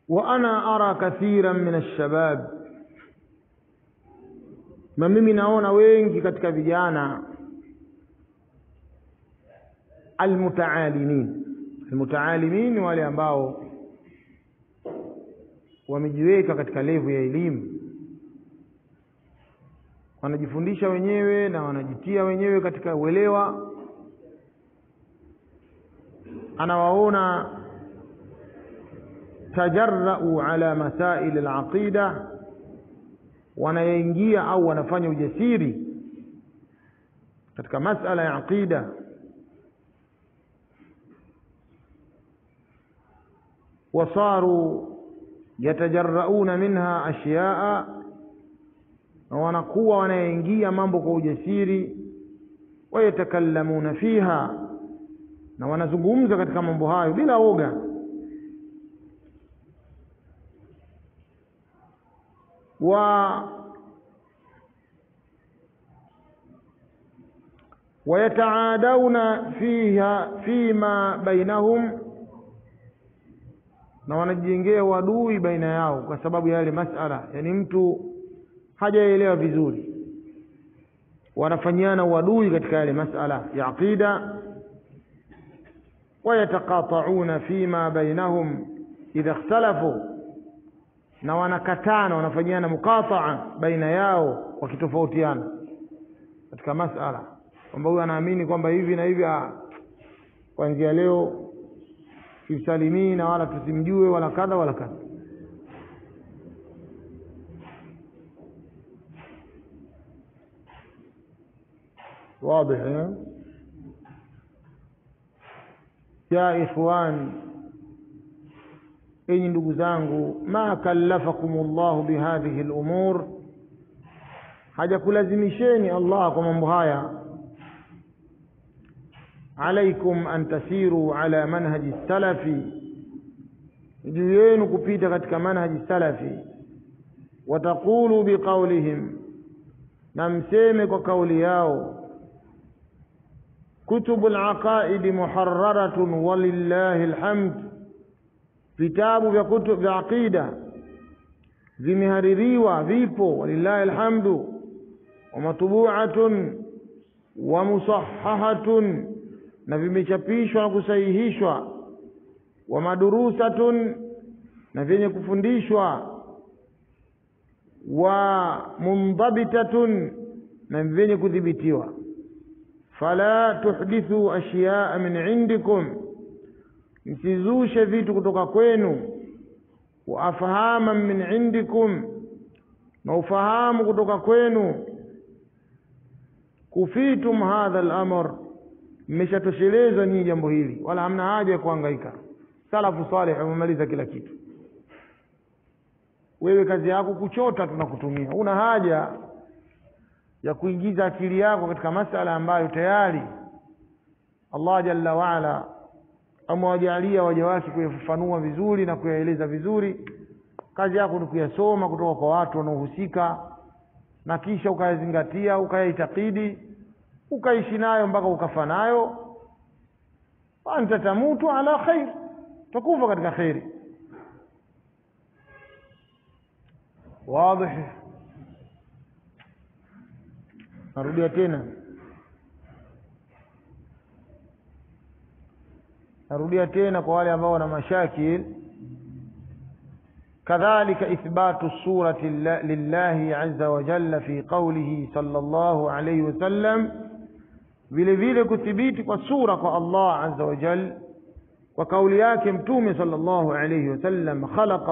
wa ana ara kathiran min ash-shabab, na mimi naona wengi katika vijana almutaalimin wale ambao wamejiweka katika level ya elimu, wanajifundisha wenyewe na wanajitia wenyewe katika uelewa. Anawaona tajarrau ala masail al-aqida, wanaingia au wanafanya ujasiri katika masala ya aqida. Wasaru yatajarrauna minha ashyaa, na wanakuwa wanaingia mambo kwa ujasiri. Wayatakallamuna fiha, na wanazungumza katika mambo hayo bila woga. Wayataadawna fiha fima bainahum, na wanajengea uadui baina yao kwa sababu ya yale masala. Yani mtu hajaelewa vizuri, wanafanyiana uadui katika yale masala ya aqida. Wayataqata'una fima bainahum idha ikhtalafu, na wanakatana, wanafanyiana muqata'a baina yao wakitofautiana katika masala, kwamba huyu anaamini kwamba hivi na hivi, kuanzia leo tusalimii na wala tusimjue wala kadha wala kadha. Wazi ya ikhwan, enyi ndugu zangu, ma kallafakumullahu bihadhihi al-umur, hajakulazimisheni Allah kwa mambo haya. Alaikum an tasiru ala manhaji salafi, juu yenu kupita katika manhaji salafi. Wataqulu biqaulihim, na mseme kwa kauli yao. Kutubul aqaid muharraratun walillahi alhamd, vitabu vya aqida vimehaririwa, vipo, walillahi alhamdu. Wa matbu'atun wa musahhahatun, na vimechapishwa na kusahihishwa. Wa madurusatun, na vyenye kufundishwa. Wa mundhabitatun, na vyenye kudhibitiwa. Fala tuhdithu ashya'a min indikum, msizushe vitu kutoka kwenu. Wa afhama min indikum, na ufahamu kutoka kwenu. Kufitum hadha al-amr, mmeshatoshelezwa nyinyi jambo hili, wala hamna haja ya kuhangaika. Salafu salih wamemaliza kila kitu. Wewe kazi yako kuchota, tunakutumia. Una haja ya kuingiza akili yako katika masala ambayo tayari Allah jalla waala amewajalia waja wake kuyafafanua vizuri na kuyaeleza vizuri. Kazi yako ni kuyasoma kutoka kwa watu wanaohusika, na kisha ukayazingatia, ukayaitakidi, ukaishi nayo mpaka ukafa nayo. Anta tamutu ala khair, takufa katika khairi. Wazi. Narudia tena kwa wale ambao wana mashakil. Kadhalika ithbatu surati lillahi azza wa jalla fi qawlihi sallallahu alayhi wasallam, vile vile kuthibiti kwa sura kwa Allah azza wa jalla kwa kauli yake mtume sallallahu alayhi wasallam, khalaqa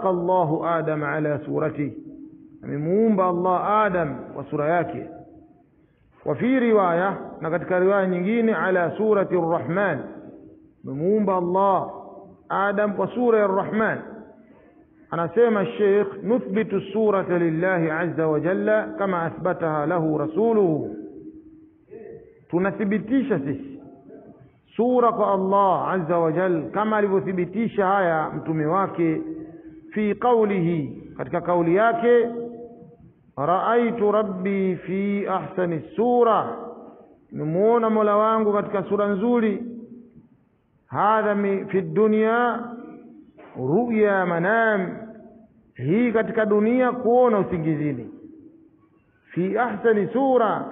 Allahu Adam ala surati, amemuumba Allah Adam kwa sura yake. Wa fi riwaya, na katika riwaya nyingine, ala surati ar-Rahman, amemuumba Allah Adam kwa sura ya ar-Rahman. Anasema Sheikh, nuthbitu surata lillahi azza wa jalla kama athbataha lahu rasuluhu, tunathibitisha sisi sura kwa Allah azza wa jalla kama alivyothibitisha haya mtume wake. Fi qawlihi, katika kauli yake, raaitu rabbi fi ahsani sura, nimemuona mola wangu katika sura nzuri. Hadha fi dunya, ru'ya manam, hii katika dunia kuona usingizini. Fi ahsani sura,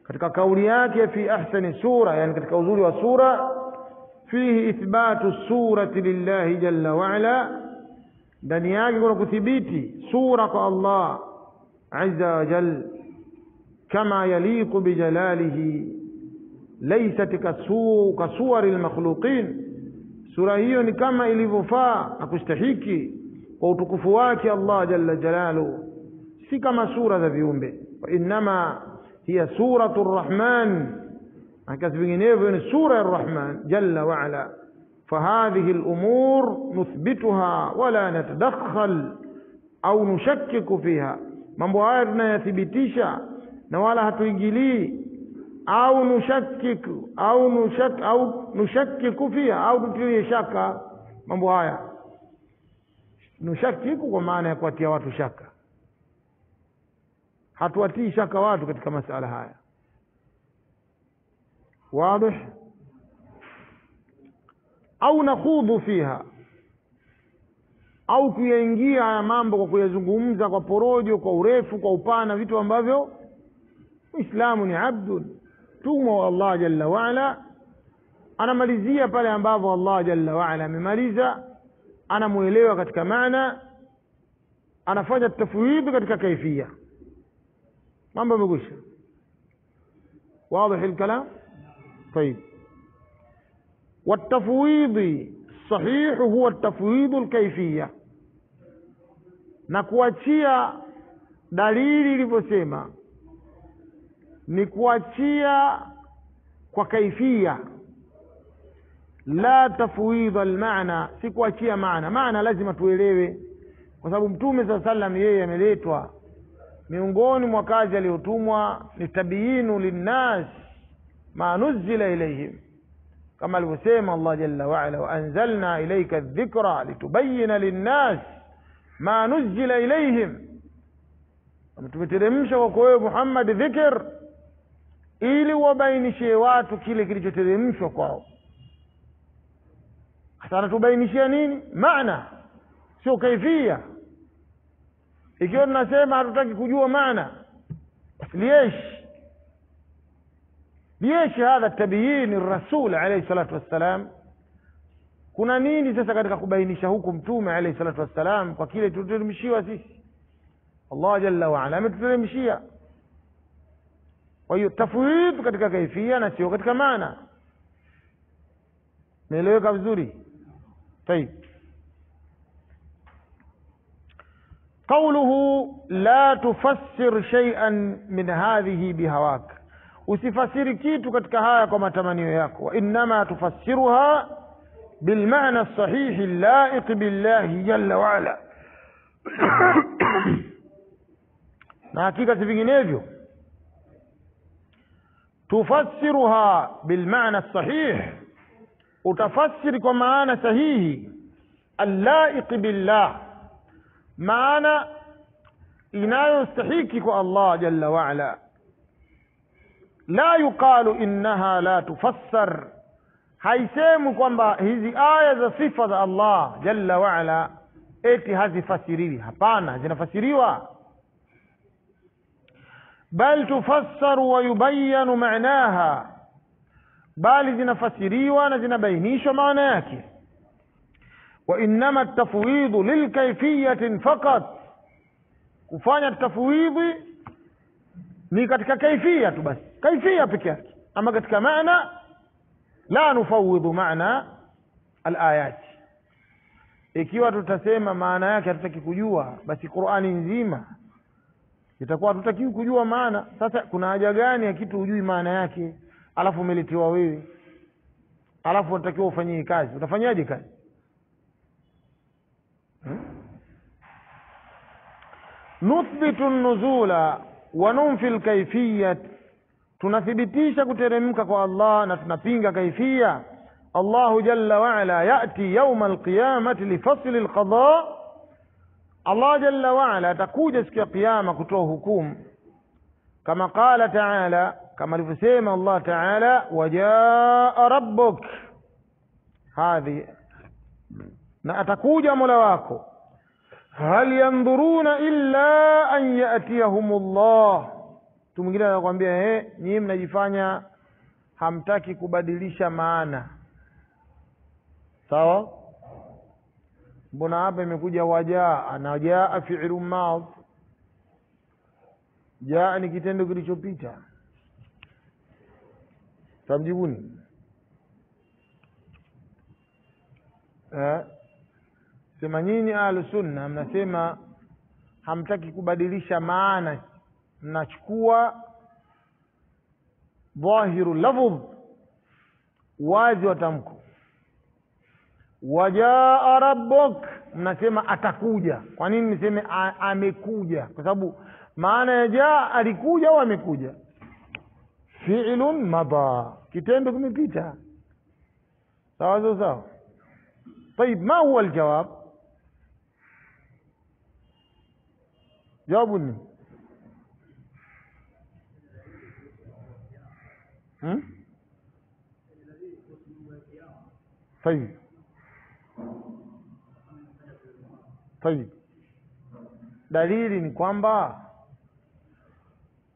katika kauli yake fi ahsani sura, yani katika uzuri wa sura. Fihi ithbatu surati lillahi jalla wa ala, ndani yake kuna kuthibiti sura kwa Allah azza wa jalla, kama yaliqu bijalalihi, laysat kasuwari almakhluqin, sura hiyo ni kama ilivyofaa na kustahiki kwa utukufu wake Allah jalla jalaluhu, si kama sura za viumbe. Wa innama hiya suratu rrahman, akasi vinginevyo ni sura ya Rahman jalla wa ala. Fahadhihi al-umur nuthbituha wala natadakhal au nushakkiku fiha, mambo haya tunayathibitisha na wala hatuingilii au nushakkiku fiha, au tutilie shaka mambo haya. Nushakiku kwa maana ya kuatia watu shaka, hatuatii shaka watu katika masala haya. Wazi? Au nakhudhu fiha, au kuyaingia haya mambo kwa kuyazungumza kwa porojo, kwa urefu, kwa upana, vitu ambavyo Uislamu ni abdun, tumwa wa Allah jalla wa ala. Anamalizia pale ambapo Allah jalla wa ala amemaliza, anamuelewa katika maana, anafanya tafwidhi katika kaifia, mambo yamekwisha. واضح الكلام؟ طيب. والتفويض الصحيح هو التفويض الكيفية, na kuachia dalili ilivyosema ni kuachia kwa kaifia, la tafwidh almaana, si kuachia maana. Maana lazima tuelewe, kwa sababu Mtume sallallahu alayhi wasallam yeye ameletwa, miongoni mwa kazi aliyotumwa ni tabyinu linnas ma nuzila ilayhim, kama alivyosema Allah jalla wa ala, wa anzalna ilayka adh-dhikra litubayyana linnas ma nuzila ilayhim, tumeteremsha kwako wewe Muhammad dhikr ili wabainishie watu kile kilichoteremshwa kwao. Hata anatubainishia nini? Maana, sio kaifia. Ikiwa tunasema hatutaki kujua maana, ليش هذا التبيين الرسول عليه الصلاة والسلام؟ kuna nini sasa katika kubainisha huku Mtume alayhi salatu wassalam kwa kile tuteremshiwa sisi? Allah jalla wa ala ametuteremshia. Kwa hiyo tafwid katika kaifia na sio katika maana. Naeleweka vizuri? طيب. قوله لا تفسر شيئا من هذه بهواك, usifasiri kitu katika haya kwa matamanio yako. Wa innama tufassiruha bilmaana as-sahih al-la'iq billahi jalla wa ala, na hakika si vinginevyo. Tufassiruha bilmaana as-sahih, utafasiri kwa maana sahihi, al-la'iq billah, maana inayostahiki kwa Allah jalla wa ala. La yuqalu innaha la tufassar, haisemu kwamba hizi aya za sifa za Allah jalla wa ala eti hazifasiriwi. Hapana, zinafasiriwa. Bal tufassaru wa yubayyanu ma'naha, bali zinafasiriwa na zinabainishwa maana yake. Wa innama at-tafwidhu lilkayfiyatin faqat, kufanya tafwidhi ni katika kaifia tu basi, kaifia pekee yake. Ama katika maana la nufawidhu maana al-ayat. Ikiwa tutasema maana yake hatutaki kujua, basi Qur'ani nzima itakuwa hatutaki kujua maana. Sasa kuna haja gani ya kitu hujui maana yake, alafu umeletewa wewe, alafu unatakiwa ufanyie kazi? Utafanyaje kazi? Nuthbitu an-nuzula wa nunfi al-kayfiyyah, tunathibitisha kuteremka kwa Allah na tunapinga kaifia. Allahu jalla wa ala yati yawma al-qiyamati li fasli al-qada, Allah jalla wa ala atakuja siku ya kiyama kutoa hukumu, kama qala ta'ala, kama alivyosema Allah ta'ala, wajaa rabbuk. Hadhi na atakuja Mola wako. Hal yandhuruna illa an yatiyahumullah. Mtu mwingine anakuambia nyinyi mnajifanya hamtaki kubadilisha maana. Sawa? Mbona hapa imekuja wajaa, na jaa fi'lu madhi. Jaa ni kitendo kilichopita. Tamjibuni. Sema nyinyi ahlus sunna mnasema hamtaki kubadilisha maana, mnachukua dhahiru lafdh, wazi wa tamko. Wajaa rabbuk, mnasema atakuja. Kwa nini niseme amekuja? Kwa sababu maana ya jaa alikuja au amekuja. Fi'lun madha, kitendo kimepita. sawa sawa. طيب ما هو الجواب؟ جاوبوني. طيب dalili ni kwamba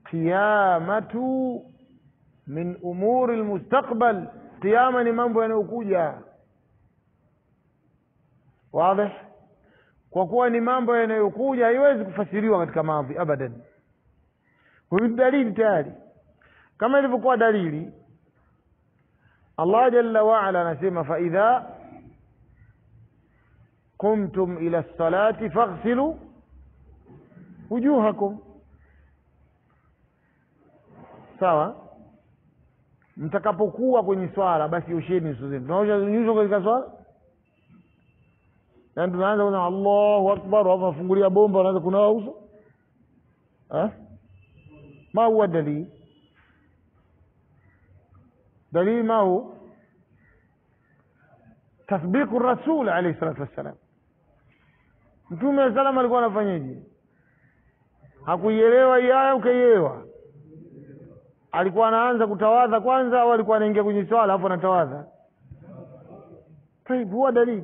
qiyamatu min umuri almustaqbal, qiyama ni mambo yanayokuja. wazi? Kwa kuwa ni mambo yanayokuja haiwezi kufasiriwa katika madhi abadan. Kwa hiyo dalili tayari, kama ilivyokuwa dalili Allah jalla wa ala anasema fa idha qumtum ila as-salati faghsilu wujuhakum. Sawa? Mtakapokuwa kwenye swala basi osheni uso zenu. Tunaosha nyuso katika swala? Na tunaanza kusema Allahu akbar, wafungulia bomba wanaanza kunawa uso? ما هو الدليل؟ دليل ما هو؟ تطبيق الرسول عليه الصلاة والسلام. Mtume sallam alikuwa anafanyaje? Hakuielewa yeye ukaielewa? Alikuwa anaanza kutawadha kwanza au alikuwa anaingia kwenye swala alafu anatawadha? Huwa dalili.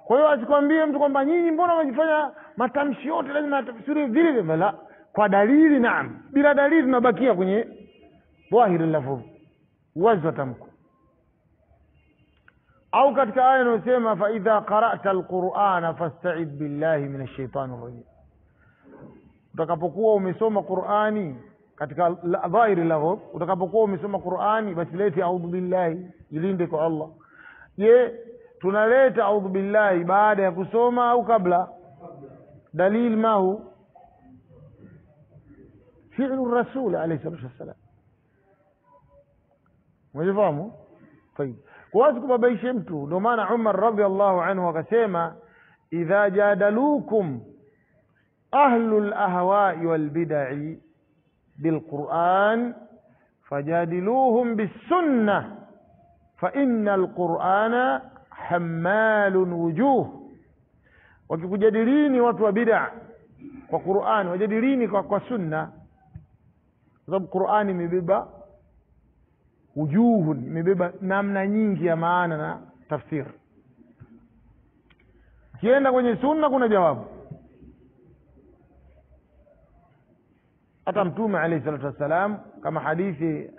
Kwa hiyo asikwambie mtu kwamba nyinyi mbona mnajifanya matamshi yote lazima tafsiri vile vile. La, kwa dalili naam. Bila dalili tunabakia kwenye dhahiri lafdh, wazi wa tamko. Au katika aya inayosema fa idha qara'ta alqur'ana fasta'id billahi minash shaitanir rajim. Utakapokuwa umesoma Qur'ani katika dhahiri lafdh, utakapokuwa umesoma Qur'ani basi leti a'udhu billahi, jilinde kwa Allah. Je, tunaleta a'udhu billahi baada ya kusoma au kabla? Dalil ma hu? Fi'lu rasul alayhi salatu wassalam. Mwafahamu? Tayeb. Kwa sababu kubabaisha mtu, ndio maana Umar radhiallahu anhu akasema idha jadalukum ahlul ahwa'i wal bid'i bil Qur'an fajadiluhum bis sunnah fa innal Qur'ana hammalun wujuh. Wakikujadilini watu wa bid'a kwa Qur'an, wajadilini kwa sunna, kwa sababu Qur'ani imebeba wujuhun, imebeba namna nyingi ya maana na tafsiri. Kienda kwenye sunna kuna jawabu. Hata Mtume alayhi salatu wasalam, kama hadithi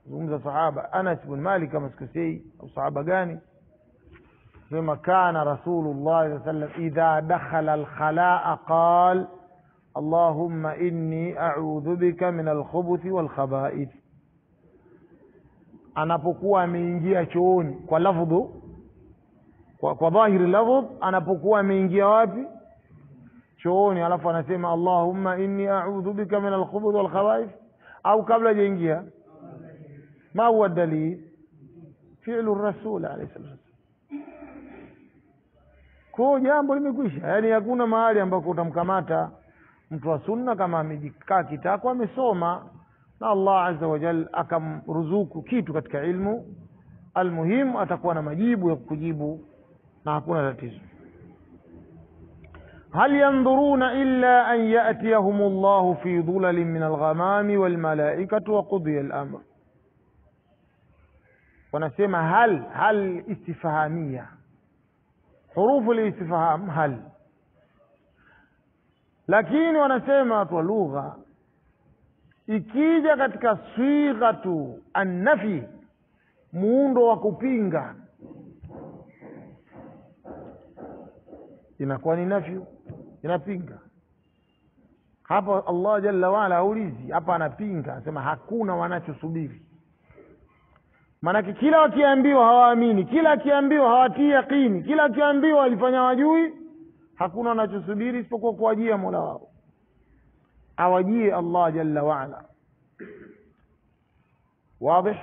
zungumza sahaba Anas ibn Malik kama sikosei, au sahaba gani, sema kana Rasulullah sallallahu alayhi wasallam idha dakhala al-khalaa qala Allahumma inni a'udhu bika min al-khubuthi wal khaba'ith. Anapokuwa ameingia chooni kwa lafdhu, kwa dhahiri lafdh, anapokuwa ameingia wapi? Chooni, alafu anasema Allahumma inni a'udhu bika min al-khubuthi wal khaba'ith, au kabla hajaingia? Ma huwa dalil? Fi'lu rasul alayhi salatu. Kwa jambo limekwisha. Yani hakuna mahali ambako utamkamata mtu wa sunna kama amejikaa kitako amesoma na Allah azza wa jalla akamruzuku kitu katika ilmu, almuhimu atakuwa na majibu ya kujibu na hakuna tatizo. hal yanzuruna illa an ya'tiyahumullahu fi dhulalin min alghamami wal malaikatu wa qudiya al-amr. Wanasema hal istifhamia, hurufu listifham hal. Lakini wanasema watu wa lugha, ikija katika sighatu an-nafi, muundo wa kupinga, inakuwa ni nafi, inapinga. Hapa Allah jalla waala haulizi, hapa anapinga, anasema hakuna wanachosubiri. Maanake kila wakiambiwa hawaamini, kila akiambiwa hawatii yaqini, kila akiambiwa walifanya wajui, hakuna wanachosubiri isipokuwa kuwajia Mola wao, awajie Allah jalla waala. wazi?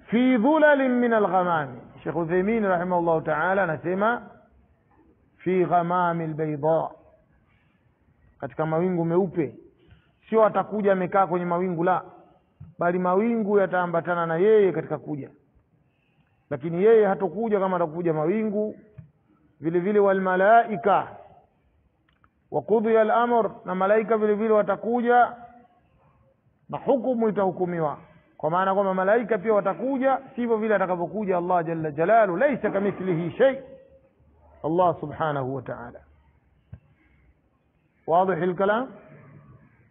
fi dhulalin min alghamami, Sheikh Uthaymeen rahimahullah ta'ala anasema fi ghamami albayda, katika mawingu meupe. Sio atakuja amekaa kwenye mawingu, la, bali mawingu yataambatana na yeye katika kuja. Lakini yeye hatokuja kama atakuja mawingu. Vile vile wal malaika wa qudhiya al-amr, na malaika vile vile watakuja na hukumu itahukumiwa. Kwa maana kwamba malaika pia watakuja, sivyo vile atakapokuja Allah jalla jalalu, laysa kamithlihi shay, Allah subhanahu wa ta'ala. واضح الكلام؟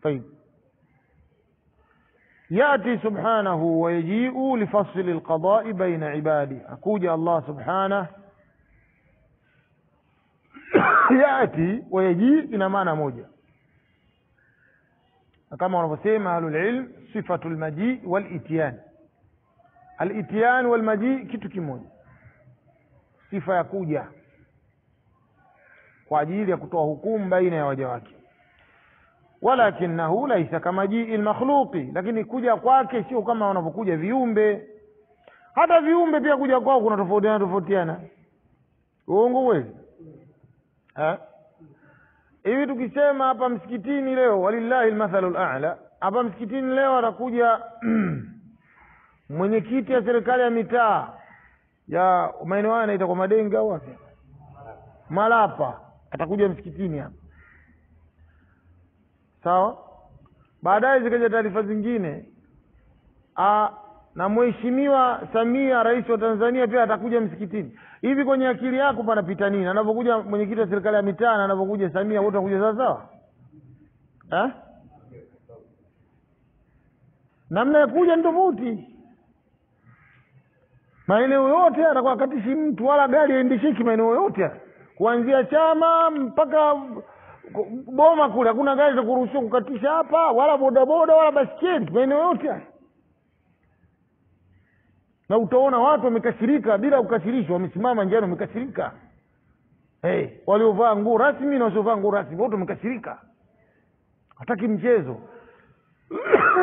طيب. يأتي سبحانه ويجيء لفصل القضاء بين عباده. أكوجي الله سبحانه يأتي ويجيء إلى معنى موجة، كما نفسيما أهل العلم صفة المجيء والإتيان. الإتيان والمجيء كتو كموجة، صفة يكوجة kwa ajili ya kutoa hukumu baina ya waja wake. Walakinahu laisa kama jii almakhluqi, lakini kuja kwake sio kama wanapokuja viumbe. Hata viumbe pia kuja kwao kuna tofautiana. Uongo kweli? Hivi tukisema hapa msikitini leo, walillahi almathalul a'la, hapa msikitini leo atakuja mwenyekiti ya serikali ya mitaa ya maeneo haya inaitwa kwa Madenga au wapi? Malapa, atakuja msikitini hapa. Sawa? Baadaye zikaja taarifa zingine, na mheshimiwa Samia, rais wa Tanzania, pia atakuja msikitini. Hivi kwenye akili yako panapita nini? Anapokuja mwenyekiti wa serikali ya mitaa na anapokuja Samia, wote wanakuja sawa sawa? Namna ya kuja ni tofauti. Maeneo yote atakuwa katishi mtu, wala gari haendeshiki maeneo yote. Kuanzia chama mpaka boma kule, hakuna gari za kuruhusiwa kukatisha hapa, wala bodaboda wala basiketi, maeneo yote. Na utaona watu wamekasirika bila kukasirishwa, wamesimama njiani wamekasirika. Waliovaa nguo rasmi na wasiovaa nguo rasmi, wote wamekasirika. Hataki mchezo.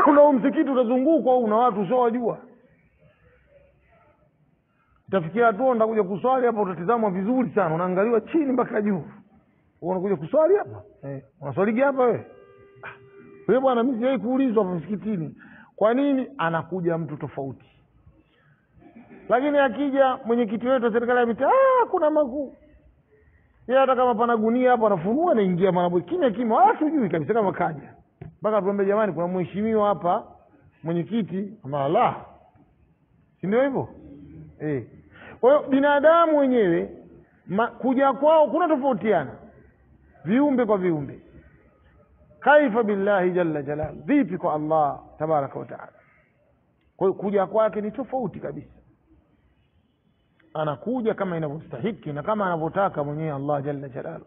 Kuna msikiti utazungukwa una watu usiowajua. Utafikia hatua unakuja kuswali hapa, utatizamwa vizuri sana, unaangaliwa chini mpaka juu. Unakuja kuswali hapa? Unaswali hapa wewe? Wewe bwana, mimi siwezi kuulizwa hapa msikitini. Kwa nini? Anakuja mtu tofauti. Lakini akija mwenyekiti wetu wa serikali ya mitaa, kuna makuu. Yeye hata kama pana gunia hapo anafunua na ingia mara kimya, wala hujui kabisa kama kaja. Mpaka tuombe, jamani, kuna mheshimiwa hapa mwenyekiti, ama la. Si ndio hivyo? Kwa hiyo binadamu wenyewe kuja kwao kuna tofautiana, viumbe kwa viumbe. Kaifa billahi jalla jalal, vipi kwa Allah tabaraka wa taala? Kwa hiyo kuja kwake ni tofauti kabisa. Anakuja kama inavyostahiki na kama anavyotaka mwenyewe Allah jalla jalal.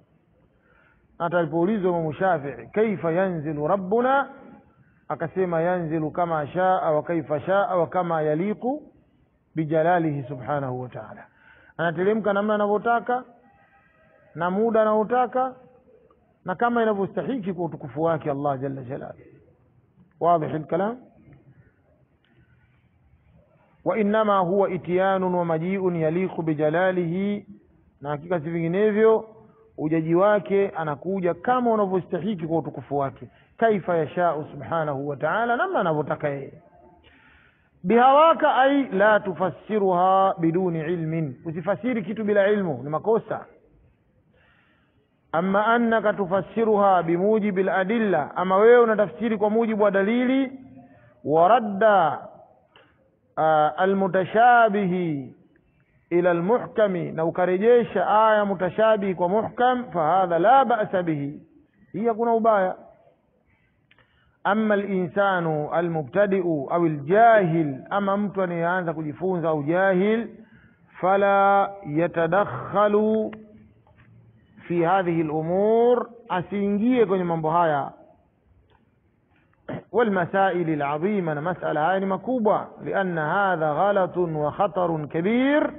Hata alipoulizwa Imam Shafi'i, kaifa yanzilu rabbuna, akasema yanzilu kama shaa wa kaifa shaa wa kama yaliqu bijalalihi subhanahu wa ta'ala. Anateremka namna anavyotaka na muda anaotaka na kama inavyostahiki kwa utukufu wake Allah jalla jalaluhu. Wazi الكلام. وانما هو اتيان ومجيء يليق بجلاله, na hakika si vinginevyo ujaji wake anakuja kama unavyostahiki kwa utukufu wake. Kaifa yasha subhanahu wa ta'ala, namna anavyotaka yeye. Bihawaka ay la tufassiruha biduni ilmin, usifasiri kitu bila ilmu, ni makosa. Amma annaka tufassiruha bimujibi al-adilla, ama wewe unatafsiri kwa mujibu wa dalili. Waradda almutashabihi ila almuhkami, na ukarejesha aya mutashabihi kwa muhkam, fahadha la ba'sa bihi, hii hakuna ubaya. Amma al-insanu al-mubtadi'u au al-jahil, ama mtu anayeanza kujifunza au jahil, fala yatadakhalu fi hadhihi al-umur, asiingie kwenye mambo haya. والمسائل العظيمة، مسألة هاي مكوبة، لأن هذا غلط وخطر كبير،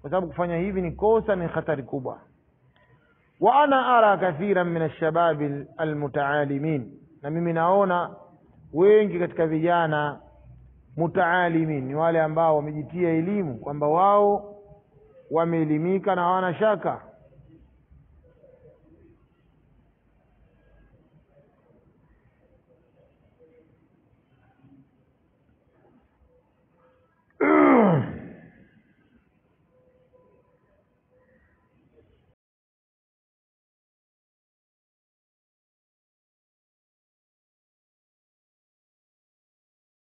وسبب kufanya hivi ni kosa, ni hatari kubwa. وأنا أرى كثيرا من الشباب المتعالمين، na mimi naona wengi katika vijana mutaalimin ni wale ambao wamejitia elimu kwamba wao wameelimika na hawana shaka,